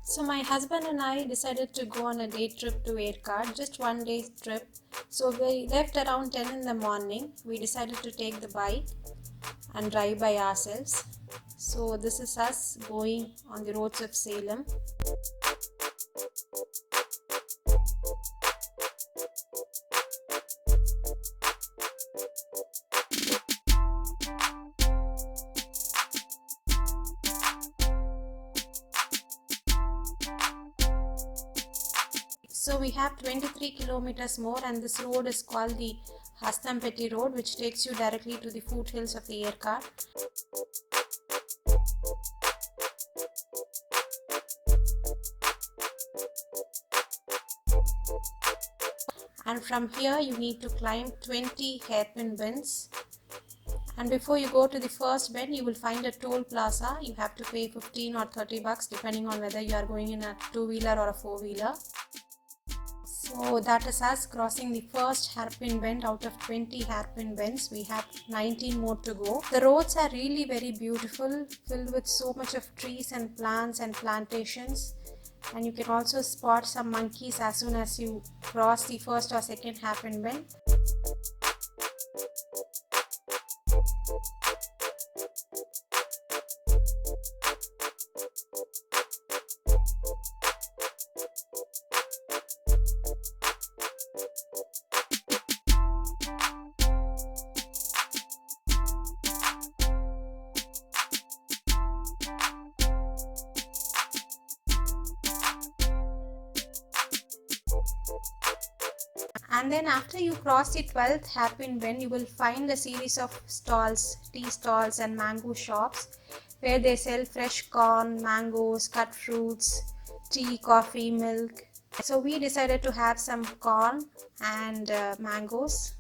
So my husband and I decided to go on a day trip to Aircard, just 1 day trip. So we left around 10 in the morning. We decided to take the bike and drive by ourselves. So this is us going on the roads of Salem. So we have 23 kilometers more, and this road is called the Hastampeti Road, which takes you directly to the foothills of the Yercaud. And from here you need to climb 20 hairpin bends. And before you go to the first bend, you will find a toll plaza. You have to pay 15 or 30 bucks depending on whether you are going in a two-wheeler or a four-wheeler. So that is us crossing the first hairpin bend out of 20 hairpin bends. We have 19 more to go. The roads are really very beautiful, filled with so much of trees and plants and plantations. And you can also spot some monkeys as soon as you cross the first or second hairpin bend. And then after you cross the 12th hairpin bend, you will find a series of stalls, tea stalls and mango shops where they sell fresh corn, mangoes, cut fruits, tea, coffee, milk. So we decided to have some corn and mangoes.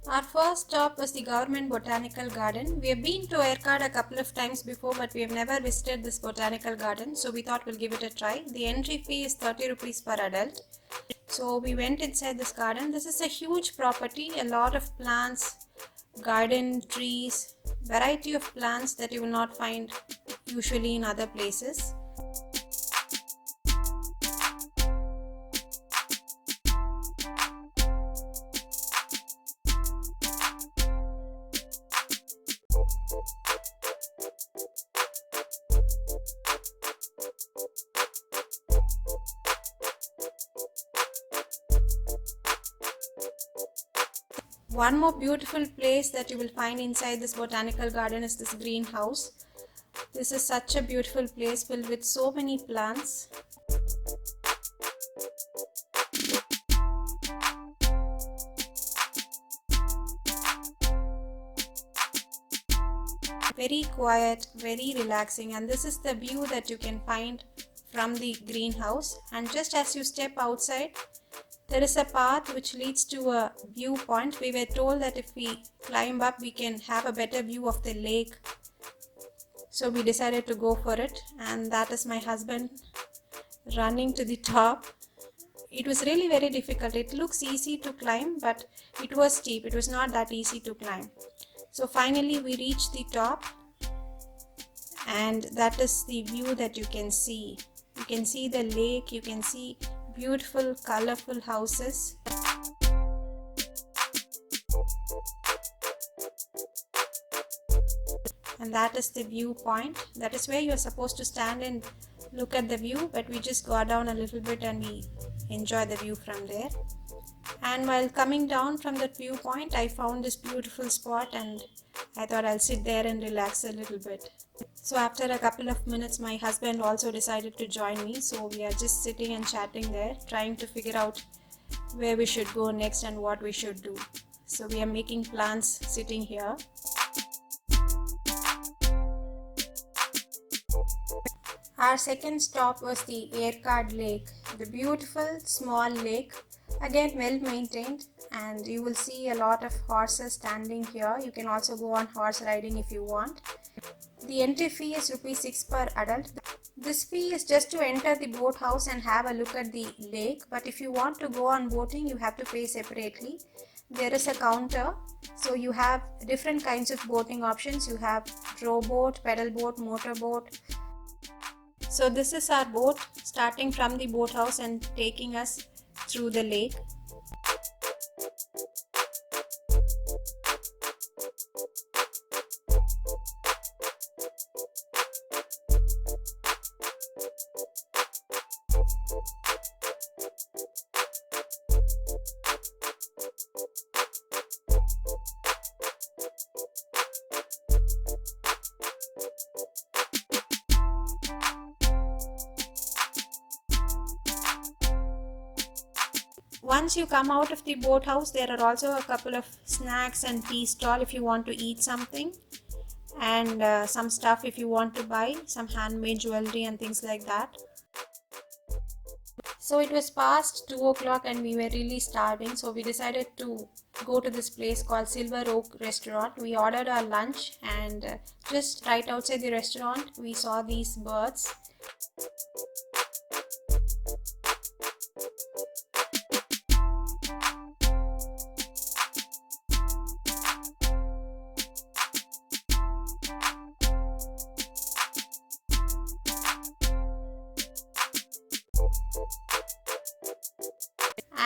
Our first stop was the Government Botanical Garden. We have been to Aircard a couple of times before, but we have never visited this botanical garden, so we thought we'll give it a try. The entry fee is 30 rupees per adult. So we went inside this garden. This is a huge property, a lot of plants, garden, trees, variety of plants that you will not find usually in other places. One more beautiful place that you will find inside this botanical garden is this greenhouse. This is such a beautiful place filled with so many plants. Very quiet, very relaxing, and this is the view that you can find from the greenhouse. And just as you step outside, there is a path which leads to a viewpoint. We were told that if we climb up, we can have a better view of the lake So we decided to go for it, and that is my husband running to the top. It was really very difficult. It looks easy to climb, but it was steep. It was not that easy to climb. So finally we reached the top, and that is the view that you can see. You can see the lake, you can see beautiful colorful houses. And that is the viewpoint. That is where you are supposed to stand and look at the view, but we just got down a little bit and we enjoy the view from there. And while coming down from that viewpoint, I found this beautiful spot and I thought I'll sit there and relax a little bit. So after a couple of minutes, my husband also decided to join me. So we are just sitting and chatting there, trying to figure out where we should go next and what we should do. So we are making plans sitting here. Our second stop was the Aircard Lake, the beautiful small lake, again well maintained, and you will see a lot of horses standing here. You can also go on horse riding if you want. The entry fee is ₹6 per adult. This fee is just to enter the boat house and have a look at the lake, but if you want to go on boating, you have to pay separately. There is a counter, so you have different kinds of boating options. You have rowboat, pedal boat, motor boat. So this is our boat starting from the boat house and taking us through the lake. Once you come out of the boathouse, there are also a couple of snacks and tea stall if you want to eat something, and some stuff if you want to buy, some handmade jewelry and things like that. So it was past 2 o'clock and we were really starving, so we decided to go to this place called Silver Oak Restaurant. We ordered our lunch, and just right outside the restaurant we saw these birds.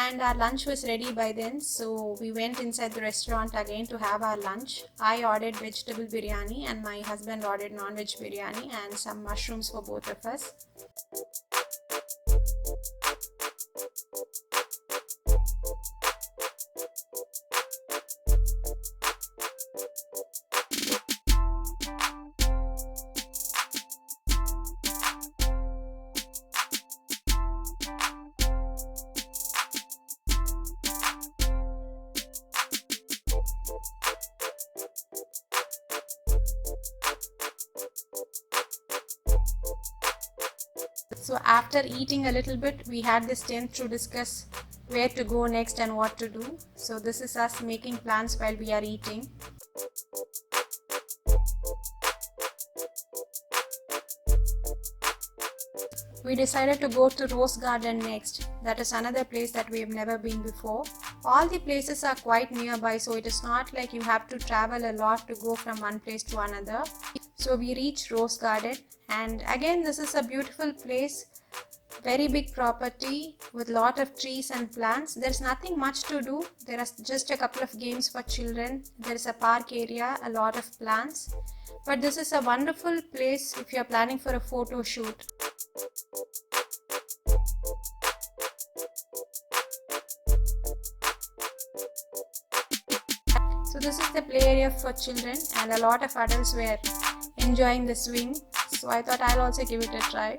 And our lunch was ready by then, so we went inside the restaurant again to have our lunch. I ordered vegetable biryani and my husband ordered non-veg biryani and some mushrooms for both of us. So after eating a little bit, we had this tent to discuss where to go next and what to do. So this is us making plans while we are eating. We decided to go to Rose Garden next. That is another place that we have never been before. All the places are quite nearby, so it is not like you have to travel a lot to go from one place to another. So we reached Rose Garden, and again this is a beautiful place, very big property with lot of trees and plants. There's nothing much to do. There are just a couple of games for children. There is a park area, a lot of plants. But this is a wonderful place if you are planning for a photo shoot. So this is the play area for children, and a lot of adults were enjoying the swing. So I thought I'll also give it a try.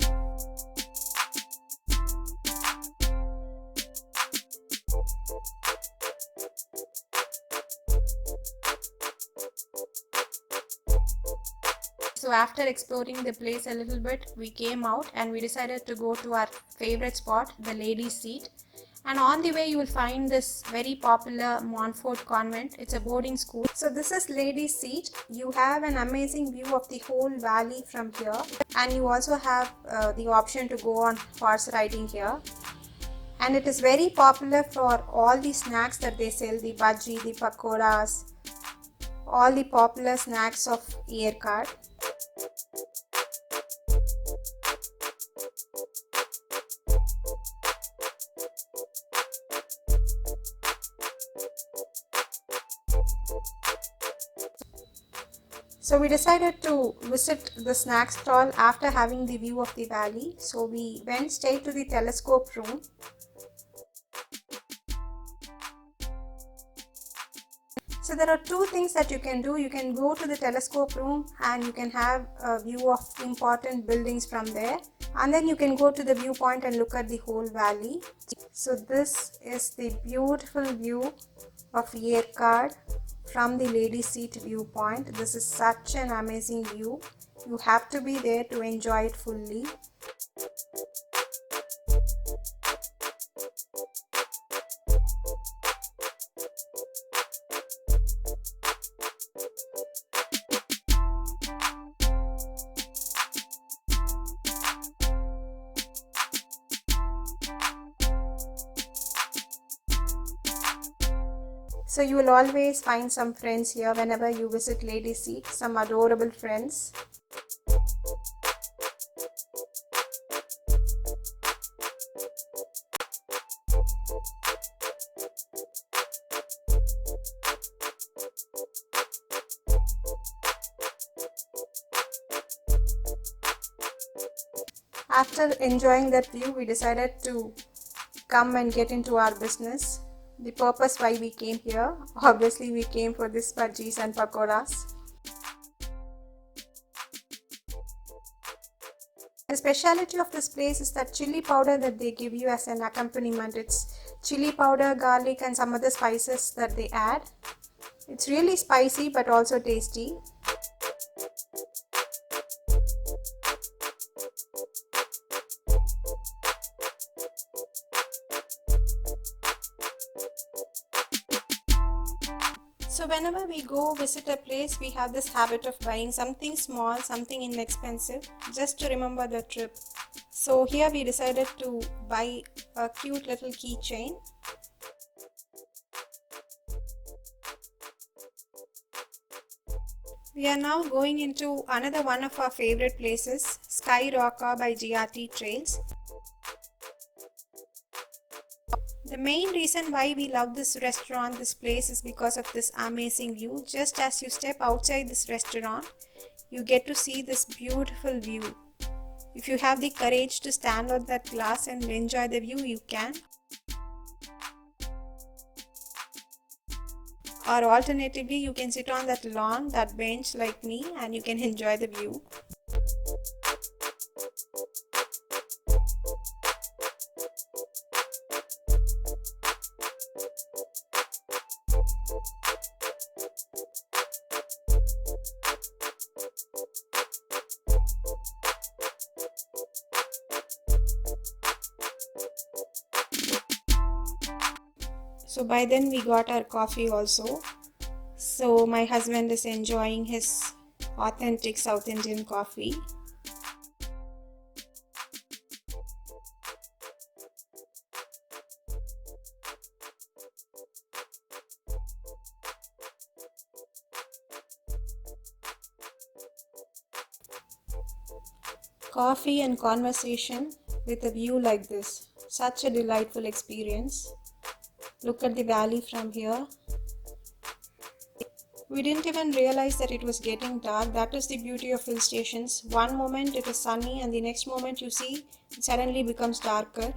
So after exploring the place a little bit, we came out and we decided to go to our favorite spot, the ladies' seat. And on the way you will find this very popular Montfort Convent. It's a boarding school. So this is Ladies' Seat. You have an amazing view of the whole valley from here, and you also have the option to go on horse riding here. And it is very popular for all the snacks that they sell, the bhaji, the pakoras, all the popular snacks of Yercaud. So we decided to visit the snack stall after having the view of the valley. So we went straight to the telescope room. So there are two things that you can do. You can go to the telescope room and you can have a view of important buildings from there. And then you can go to the viewpoint and look at the whole valley. So this is the beautiful view of Yercaud from the Ladies' Seat viewpoint. This is such an amazing view. You have to be there to enjoy it fully. So you will always find some friends here whenever you visit Ladies' Seat, some adorable friends. After enjoying that view, we decided to come and get into our business. The purpose why we came here, obviously we came for this bhajis and pakoras. The speciality of this place is that chili powder that they give you as an accompaniment. It's chili powder, garlic and some other spices that they add. It's really spicy but also tasty. So whenever we go visit a place, we have this habit of buying something small, something inexpensive, just to remember the trip. So here we decided to buy a cute little keychain. We are now going into another one of our favorite places, Sky Rocker by GRT Trails. The main reason why we love this restaurant, this place, is because of this amazing view. Just as you step outside this restaurant, you get to see this beautiful view. If you have the courage to stand on that glass and enjoy the view, you can. Or alternatively, you can sit on that lawn, that bench like me, and you can enjoy the view. So by then we got our coffee also. So my husband is enjoying his authentic South Indian coffee. Coffee and conversation with a view like this. Such a delightful experience. Look at the valley from here. We didn't even realize that it was getting dark. That is the beauty of hill stations. One moment it is sunny and the next moment you see it suddenly becomes darker.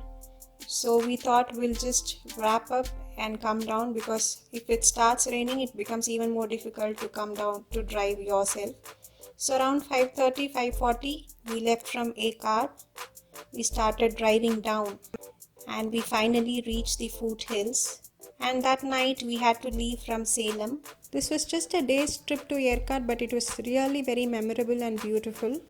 So we thought we'll just wrap up and come down, because if it starts raining it becomes even more difficult to come down to drive yourself. So around 5:30, 5:40 we left from Aircard. We started driving down and we finally reached the foothills. And that night we had to leave from Salem. This was just a day's trip to Yercuad, but it was really very memorable and beautiful.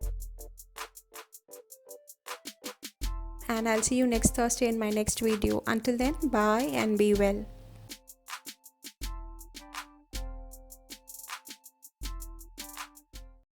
and I'll see you next Thursday in my next video. Until then, bye and be well.